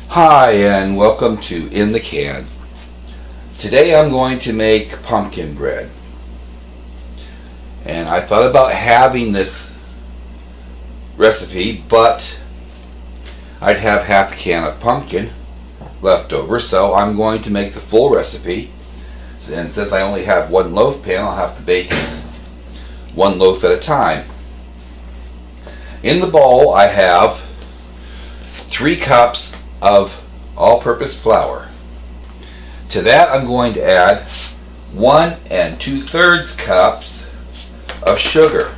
Hi and welcome to In the Can. Today I'm going to make pumpkin bread. And I thought about having this recipe, but I'd have half a can of pumpkin left over, so I'm going to make the full recipe. And since I only have one loaf pan, I'll have to bake it one loaf at a time. In the bowl I have 3 cups of all-purpose flour. To that I'm going to add 1 2/3 cups of sugar.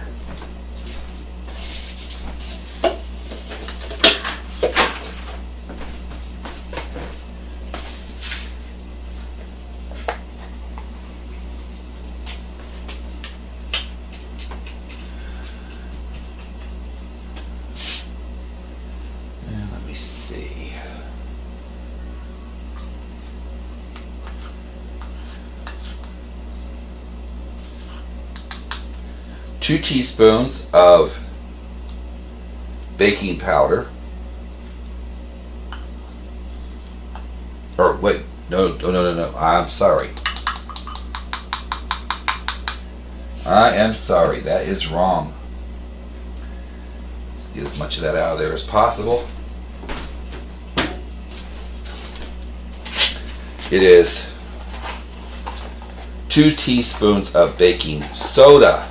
And let me see. 2 teaspoons of baking powder. Or wait, no, I'm sorry. I am sorry, that is wrong. Let's get as much of that out of there as possible. It is 2 teaspoons of baking soda.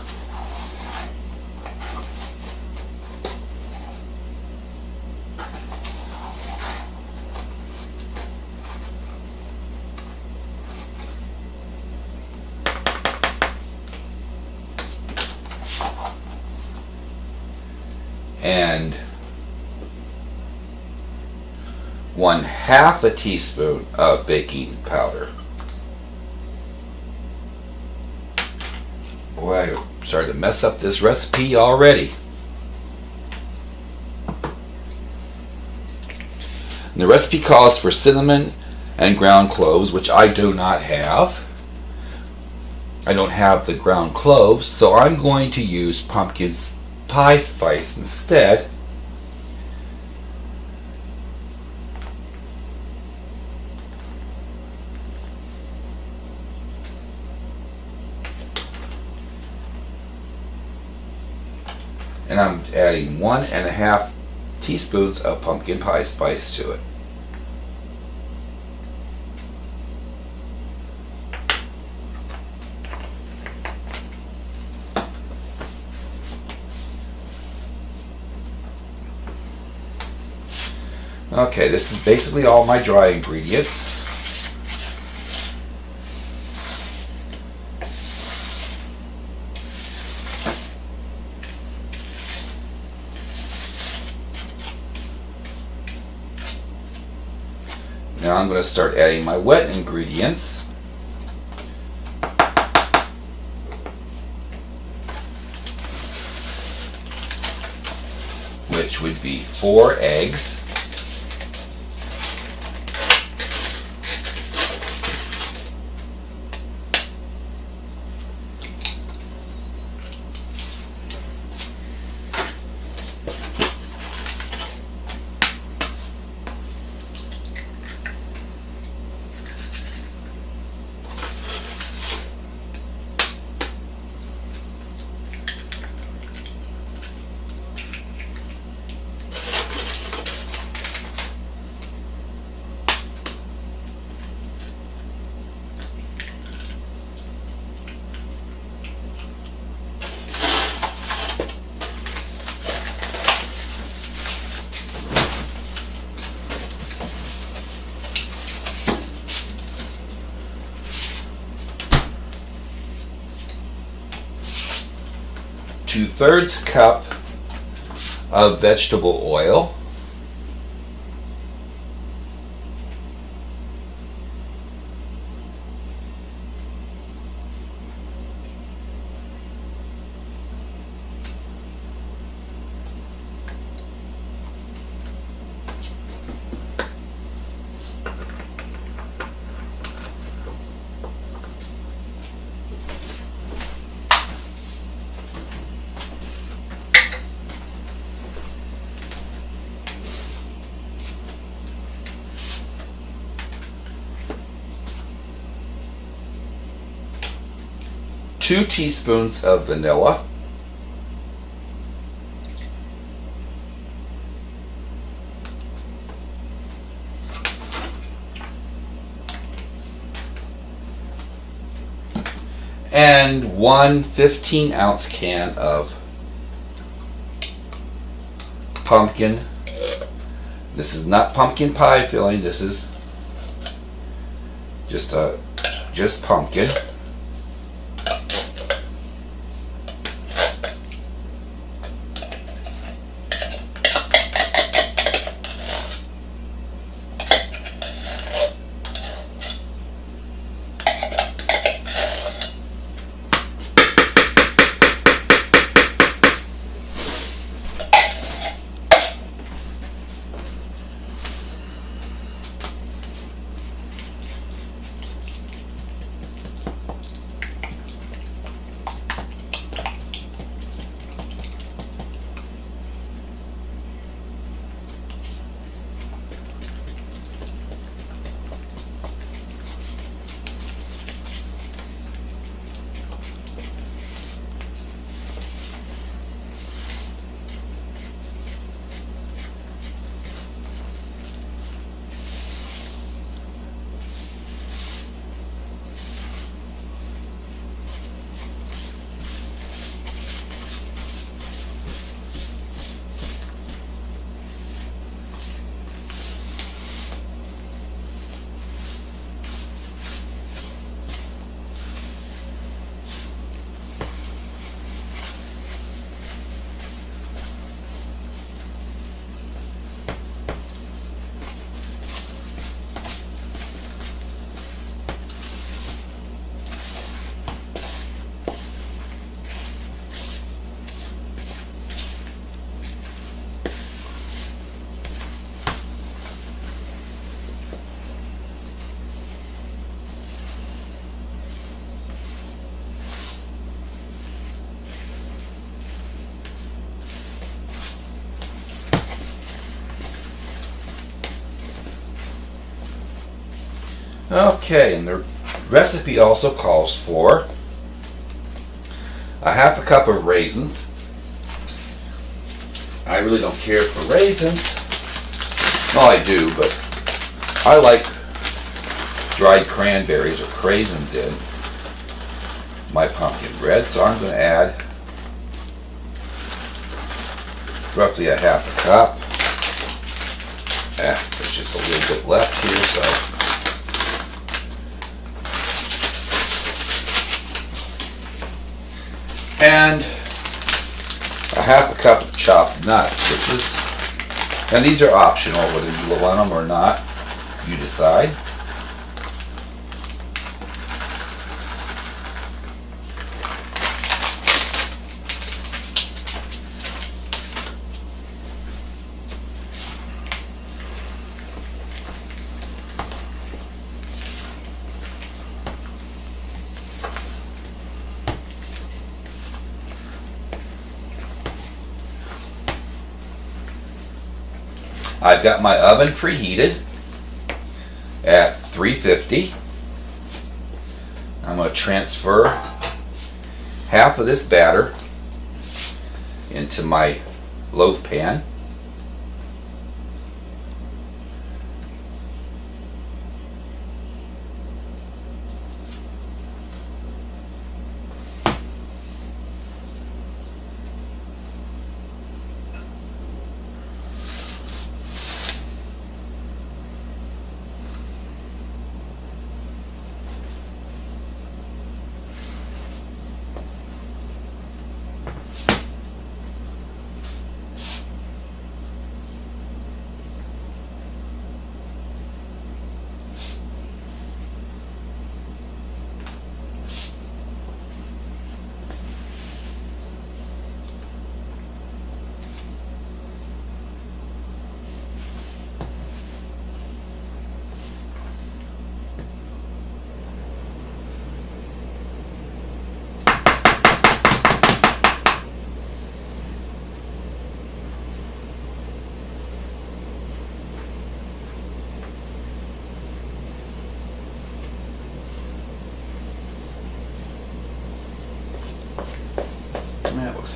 And 1/2 teaspoon of baking powder. Boy, I'm starting to mess up this recipe already. And the recipe calls for cinnamon and ground cloves, which I do not have. I don't have the ground cloves, so I'm going to use pumpkin pie spice instead. And I'm adding 1.5 teaspoons of pumpkin pie spice to it. Okay, this is basically all my dry ingredients. Now I'm going to start adding my wet ingredients. Which would be 4 eggs. Two-thirds cup of vegetable oil. 2 teaspoons of vanilla, and 1 15-ounce can of pumpkin. This is not pumpkin pie filling. This is just pumpkin. Okay, and the recipe also calls for a half a cup of raisins. I really don't care for raisins. Well, I do, but I like dried cranberries or raisins in my pumpkin bread, so I'm going to add roughly a half a cup. There's just a little bit left here, so. And a half a cup of chopped nuts, and these are optional, whether you want them or not, you decide. I've got my oven preheated at 350. I'm going to transfer half of this batter into my loaf pan.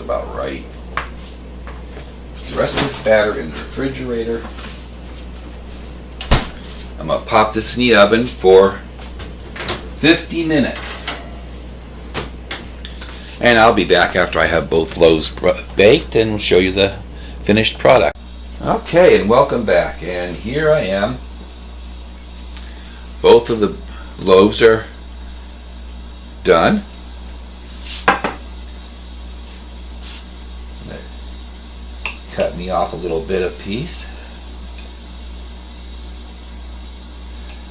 That's about right. Put the rest of this batter in the refrigerator. I'm going to pop this in the oven for 50 minutes. And I'll be back after I have both loaves baked and show you the finished product. Okay, and welcome back. And here I am. Both of the loaves are done. Cut me off a little bit of piece.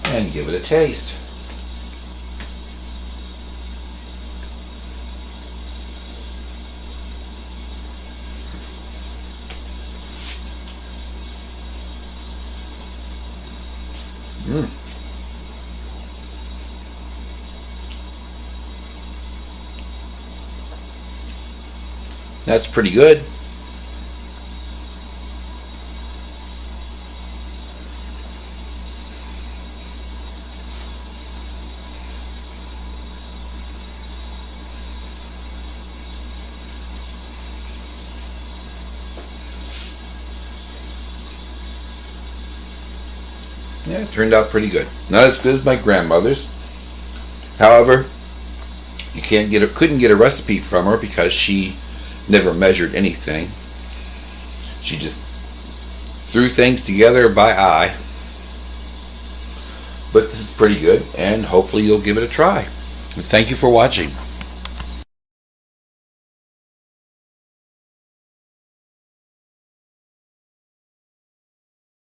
And give it a taste. That's pretty good. Yeah, it turned out pretty good. Not as good as my grandmother's. However, couldn't get a recipe from her because she never measured anything. She just threw things together by eye. But this is pretty good, and hopefully you'll give it a try. Thank you for watching.